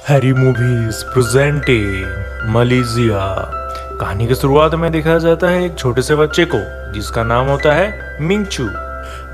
Harry movies presenting Malaysia. कहानी की शुरुआत में दिखाया जाता है एक छोटे से बच्चे को जिसका नाम होता है मिंचू।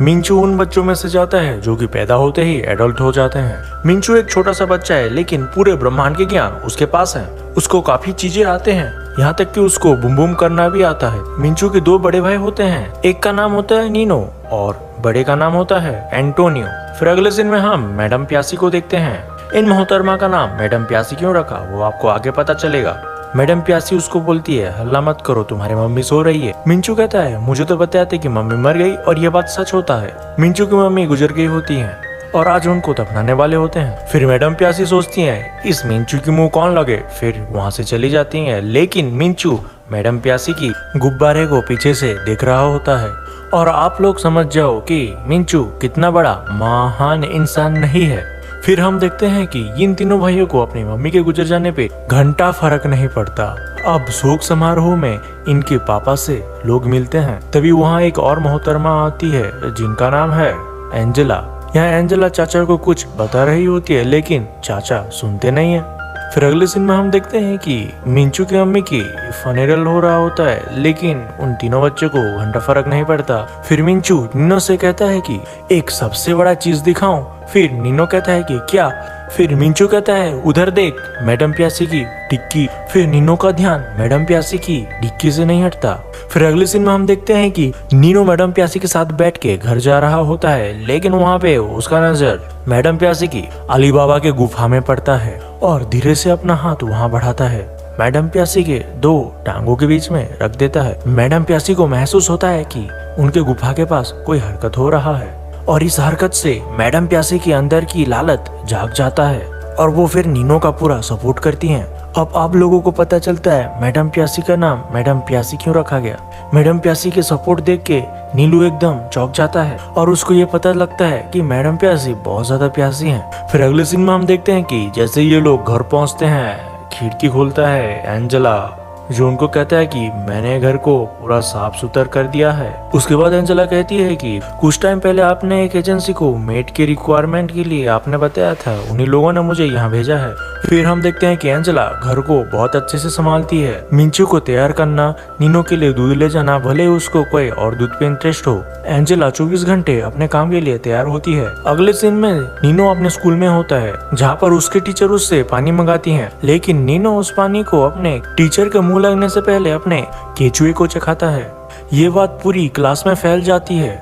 मिंचू उन बच्चों में से जाता है जो कि पैदा होते ही एडल्ट हो जाते हैं। मिंचू एक छोटा सा बच्चा है लेकिन पूरे ब्रह्मांड के ज्ञान उसके पास है। उसको काफी चीजें आते हैं, यहाँ तक कि उसको बुम बुम करना भी आता है। मिंचू के दो बड़े भाई होते हैं, एक का नाम होता है नीनो और बड़े का नाम होता है एंटोनियो। फिर अगले सीन में हम मैडम प्यासी को देखते हैं। इन मोहतरमा का नाम मैडम प्यासी क्यों रखा वो आपको आगे पता चलेगा। मैडम प्यासी उसको बोलती है हल्ला मत करो, तुम्हारी मम्मी सो रही है। मिंचू कहता है मुझे तो बताते कि मम्मी मर गई और ये बात सच होता है। मिंचू की मम्मी गुजर गई होती है और आज उनको दफनाने वाले होते हैं। फिर मैडम प्यासी सोचती है इस मिंचू की मुंह कौन लगे, फिर वहाँ से चली जाती है। लेकिन मिंचू मैडम प्यासी की गुब्बारे को पीछे से देख रहा होता है और आप लोग समझ जाओ कि मिंचू कितना बड़ा महान इंसान नहीं है। फिर हम देखते हैं कि इन तीनों भाइयों को अपनी मम्मी के गुजर जाने पे घंटा फर्क नहीं पड़ता। अब शोक समारोह में इनके पापा से लोग मिलते हैं। तभी वहाँ एक और मोहतरमा आती है जिनका नाम है एंजेला। यहाँ एंजेला चाचा को कुछ बता रही होती है लेकिन चाचा सुनते नहीं है। फिर अगले सीन में हम देखते हैं कि मिंचू की मम्मी की फनेरल हो रहा होता है लेकिन उन तीनों बच्चों को घंटा फर्क नहीं पड़ता। फिर मिंचू नीनो से कहता है कि एक सबसे बड़ा चीज दिखाऊं। फिर नीनो कहता है कि क्या। फिर मिंचू कहता है उधर देख, मैडम प्यासी की डिक्की। फिर नीनो का ध्यान मैडम प्यासी की डिक्की से नहीं हटता। फिर अगले सीन में हम देखते हैं कि नीनो मैडम प्यासी के साथ बैठ के घर जा रहा होता है लेकिन वहाँ पे उसका नजर मैडम प्यासी की अली बाबा के गुफा में पड़ता है और धीरे से अपना हाथ वहाँ बढ़ाता है। मैडम प्यासी के दो टांगों के बीच में रख देता है। मैडम प्यासी को महसूस होता है कि उनके गुफा के पास कोई हरकत हो रहा है और इस हरकत से मैडम प्यासी के अंदर की लालच जाग जाता है और वो फिर नीनो का पूरा सपोर्ट करती हैं। अब आप लोगों को पता चलता है मैडम प्यासी का नाम मैडम प्यासी क्यों रखा गया। मैडम प्यासी के सपोर्ट देख के नीलू एकदम चौंक जाता है और उसको ये पता लगता है कि मैडम प्यासी बहुत ज्यादा प्यासी हैं। फिर अगले सीन में हम देखते हैं कि जैसे ये लोग घर पहुंचते हैं, खिड़की खोलता है एंजेला जो उनको कहता है कि मैंने घर को पूरा साफ सुथरा कर दिया है। उसके बाद एंजेला कहती है कि कुछ टाइम पहले आपने एक एजेंसी को मेट के रिक्वायरमेंट के लिए आपने बताया था, उन्हीं लोगों ने मुझे यहाँ भेजा है। फिर हम देखते हैं कि एंजेला घर को बहुत अच्छे से संभालती है। मिंचू को तैयार करना, नीनो के लिए दूध ले जाना, भले उसको कोई और दूध पे इंटरेस्ट हो, एंजेला 24 घंटे अपने काम के लिए तैयार होती है। अगले सीन में नीनो अपने स्कूल में होता है जहाँ पर उसके टीचर उससे पानी मंगाती हैं लेकिन नीनो उस पानी को अपने टीचर के मुंह लगने से पहले अपने केचुए को चखाता है। ये बात पूरी क्लास में फैल जाती है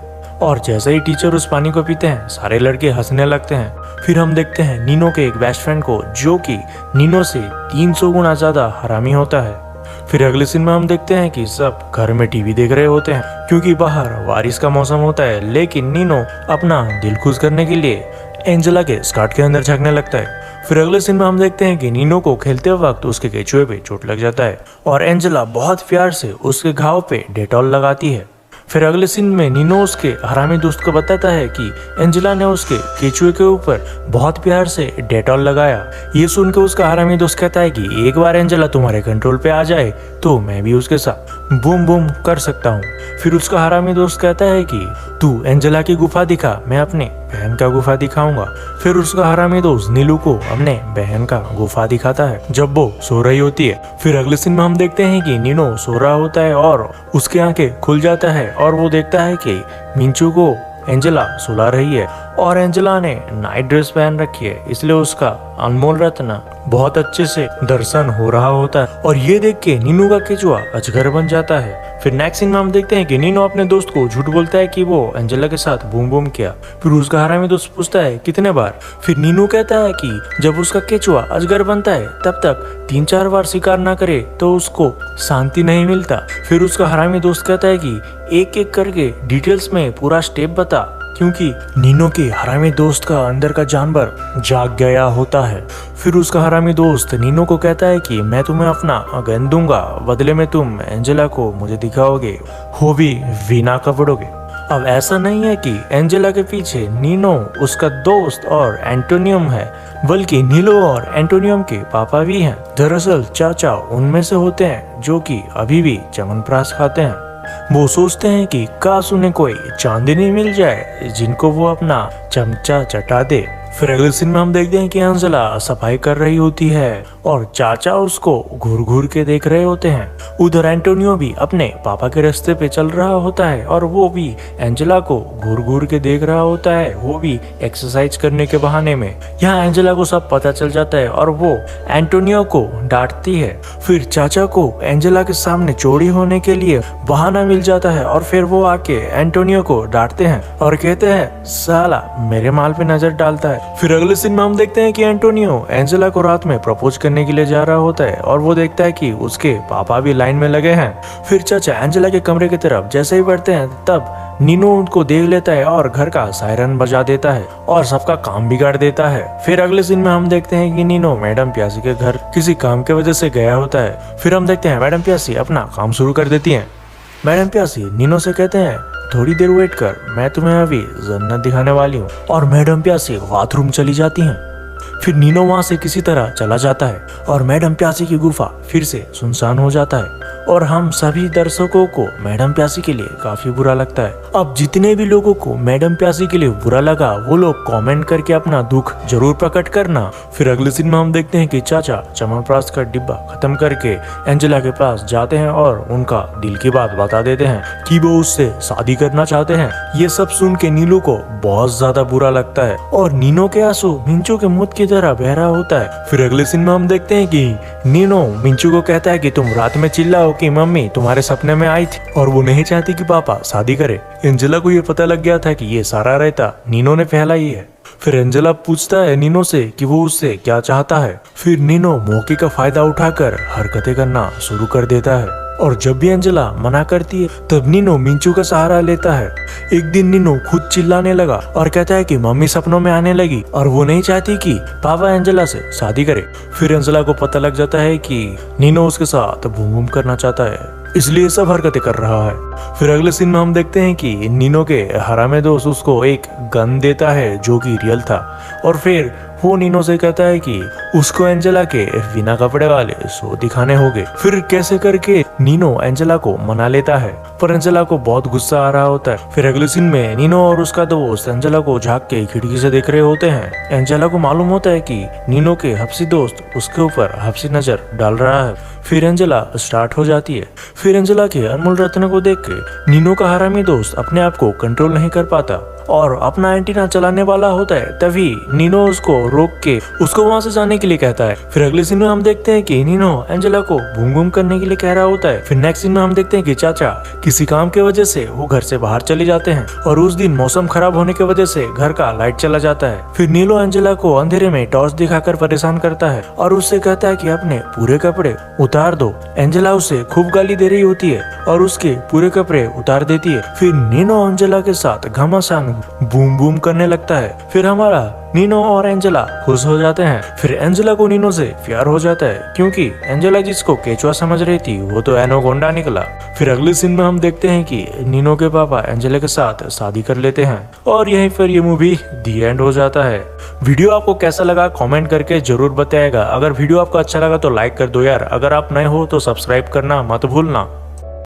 और जैसे ही टीचर उस पानी को पीते हैं सारे लड़के हंसने लगते हैं। फिर हम देखते हैं नीनो के एक बेस्ट फ्रेंड को जो कि नीनो से 300 गुना ज्यादा हरामी होता है। फिर अगले सीन में हम देखते हैं कि सब घर में टीवी देख रहे होते हैं क्योंकि बाहर बारिश का मौसम होता है लेकिन नीनो अपना दिल खुश करने के लिए एंजेला के स्कर्ट के अंदर झांकने लगता है। फिर अगले सीन में हम देखते हैं कि नीनो को खेलते वक्त उसके केचुए पे चोट लग जाता है और एंजेला बहुत प्यार से उसके घाव पे डेटॉल लगाती है। फिर अगले सीन में नीनो उसके हरामी दोस्त को बताता है कि एंजेला ने उसके केचुए के ऊपर बहुत प्यार से डेटॉल लगाया। ये सुन के उसका हरामी दोस्त कहता है कि एक बार एंजेला तुम्हारे कंट्रोल पे आ जाए तो मैं भी उसके साथ बूम बूम कर सकता हूँ। फिर उसका हरामी दोस्त कहता है कि तू एंजेला की गुफा दिखा, मैं अपने बहन का गुफा दिखाऊंगा। फिर उसका हरामी दोस्त नीलू को अपने बहन का गुफा दिखाता है जब वो सो रही होती है। फिर अगले सीन में हम देखते हैं कि नीनो सो रहा होता है और उसकी आंखें खुल जाता है और वो देखता है कि मिंचू को एंजेला सुला रही है और एंजेला ने नाइट ड्रेस पहन रखी है इसलिए उसका अनमोल रत्न बहुत अच्छे से दर्शन हो रहा होता है और ये देख के नीनू का केचुआ अजगर बन जाता है। फिर नेक्स्ट सीन में हम देखते हैं कि नीनो अपने दोस्त को झूठ बोलता है कि वो एंजेला के साथ बूम बूम किया। फिर उसका हरामी दोस्त पूछता है कितने बार। फिर नीनो कहता है कि जब उसका केचुआ अजगर बनता है तब तक 3-4 बार शिकार ना करे तो उसको शांति नहीं मिलता। फिर उसका हरामी दोस्त कहता है कि एक एक करके डिटेल्स में पूरा स्टेप बता क्योंकि नीनो के हरामी दोस्त का अंदर का जानवर जाग गया होता है। फिर उसका हरामी दोस्त नीनो को कहता है कि मैं तुम्हें अपना गन दूंगा, बदले में तुम एंजेला को मुझे दिखाओगे, वो भी बिना कपड़ों के। अब ऐसा नहीं है कि एंजेला के पीछे नीनो उसका दोस्त और एंटोनियम है, बल्कि नीलो और एंटोनियम के पापा भी हैं। दरअसल चाचा उनमें से होते हैं जो कि अभी भी च्यवनप्राश खाते हैं। वो सोचते हैं कि काश उन्हें कोई चांदनी मिल जाए जिनको वो अपना चमचा चटा दे। फिर अगले सीन में हम देखते हैं कि एंजेला सफाई कर रही होती है और चाचा उसको घूर घूर के देख रहे होते हैं। उधर एंटोनियो भी अपने पापा के रास्ते पे चल रहा होता है और वो भी एंजेला को घूर घूर के देख रहा होता है, वो भी एक्सरसाइज करने के बहाने में। यहाँ एंजेला को सब पता चल जाता है और वो एंटोनियो को डांटती है। फिर चाचा को एंजेला के सामने चोरी होने के लिए बहाना मिल जाता है और फिर वो आके एंटोनियो को डांटते हैं और कहते हैं साला मेरे माल पे नजर डालता है। फिर अगले सीन में हम देखते हैं कि एंटोनियो एंजेला को रात में प्रपोज करने के लिए जा रहा होता है और वो देखता है कि उसके पापा भी लाइन में लगे हैं। फिर चाचा एंजेला के कमरे की तरफ जैसे ही बढ़ते हैं तब नीनो उनको देख लेता है और घर का सायरन बजा देता है और सबका काम बिगाड़ देता है। फिर अगले सीन में हम देखते हैं कि नीनो मैडम प्यासी के घर किसी काम के वजह से गया होता है। फिर हम देखते हैं मैडम प्यासी अपना काम शुरू कर देती हैं। मैडम प्यासी नीनो से कहते हैं थोड़ी देर वेट कर, मैं तुम्हें अभी जन्नत दिखाने वाली हूँ। और मैडम प्यासी बाथरूम चली जाती हैं। फिर नीनो वहां से किसी तरह चला जाता है और मैडम प्यासी की गुफा फिर से सुनसान हो जाता है और हम सभी दर्शकों को मैडम प्यासी के लिए काफी बुरा लगता है। अब जितने भी लोगों को मैडम प्यासी के लिए बुरा लगा वो लोग कमेंट करके अपना दुख जरूर प्रकट करना। फिर अगले सीन में हम देखते हैं कि चाचा च्यवनप्राश का डिब्बा खत्म करके एंजेला के पास जाते हैं और उनका दिल की बात बता देते हैं कि वो उससे शादी करना चाहते हैं। ये सब सुन के नीलू को बहुत ज्यादा बुरा लगता है और नीनो के आंसू मिंचू के मुंह की तरह बह रहा होता है। फिर अगले सीन में हम देखते हैं कि नीनो मिंचू को कहता है कि तुम रात में चिल्लाओ कि मम्मी तुम्हारे सपने में आई थी और वो नहीं चाहती कि पापा शादी करे। एंजेला को ये पता लग गया था कि ये सारा रायता नीनो ने फैलाई है। फिर एंजेला पूछता है नीनो से कि वो उससे क्या चाहता है। फिर नीनो मौके का फायदा उठाकर हरकतें करना शुरू कर देता है और जब भी एंजेला मना करती है तब नीनो मिंचू का सहारा लेता है। एक दिन नीनो खुद चिल्लाने लगा और कहता है कि मम्मी सपनों में आने लगी और वो नहीं चाहती कि पापा एंजेला से शादी करे। फिर एंजेला को पता लग जाता है कि नीनो उसके साथ घूम करना चाहता है, इसलिए सब हरकतें कर रहा है। फिर अगले सीन में हम देखते हैं कि नीनो के हरामे दोस्त उसको एक गन देता है जो कि रियल था और फिर वो नीनो से कहता है कि उसको एंजेला के बिना कपड़े वाले शो दिखाने होंगे। फिर कैसे करके नीनो एंजेला को मना लेता है पर एंजेला को बहुत गुस्सा आ रहा होता है। फिर अगले सीन में नीनो और उसका दोस्त एंजेला को झांक के खिड़की से देख रहे होते हैं। एंजेला को मालूम होता है कि नीनो के हफ्सी दोस्त उसके ऊपर हफ्सी नजर डाल रहा है। फिर एंजेला स्टार्ट हो जाती है। फिर एंजेला के अनमोल रत्न को देख के नीनो का हरामी दोस्त अपने आप को कंट्रोल नहीं कर पाता और अपना एंटीना चलाने वाला होता है। तभी नीनो उसको रोक के उसको वहां से जाने के लिए कहता है। फिर अगले सीन में हम देखते हैं कि नीनो एंजेला को घूम घूम करने के लिए कह रहा होता है। फिर नेक्स्ट सीन में हम देखते हैं कि चाचा किसी काम के वजह से वो घर से बाहर चले जाते हैं और उस दिन मौसम खराब होने की वजह से घर का लाइट चला जाता है। फिर नीलो एंजेला को अंधेरे में टॉर्च दिखाकर परेशान करता है और उससे कहता है कि अपने पूरे कपड़े उतार दो। एंजेला उसे खूब गाली दे रही होती है और उसके पूरे कपड़े उतार देती है। फिर नीनो एंजेला के साथ घमासान बूम बूम करने लगता है। फिर हमारा नीनो और एंजेला खुश हो जाते हैं। फिर एंजेला को नीनो से प्यार हो जाता है क्योंकि एंजेला जिसको केचुआ समझ रही थी वो तो एनाकोंडा निकला। फिर अगले सीन में हम देखते हैं कि नीनो के पापा एंजेला के साथ शादी कर लेते हैं और यहीं पर ये मूवी दी एंड हो जाता है। वीडियो आपको कैसा लगा कमेंट करके जरूर बताएगा। अगर वीडियो आपको अच्छा लगा तो लाइक कर दो यार। अगर आप नए हो तो सब्सक्राइब करना मत भूलना।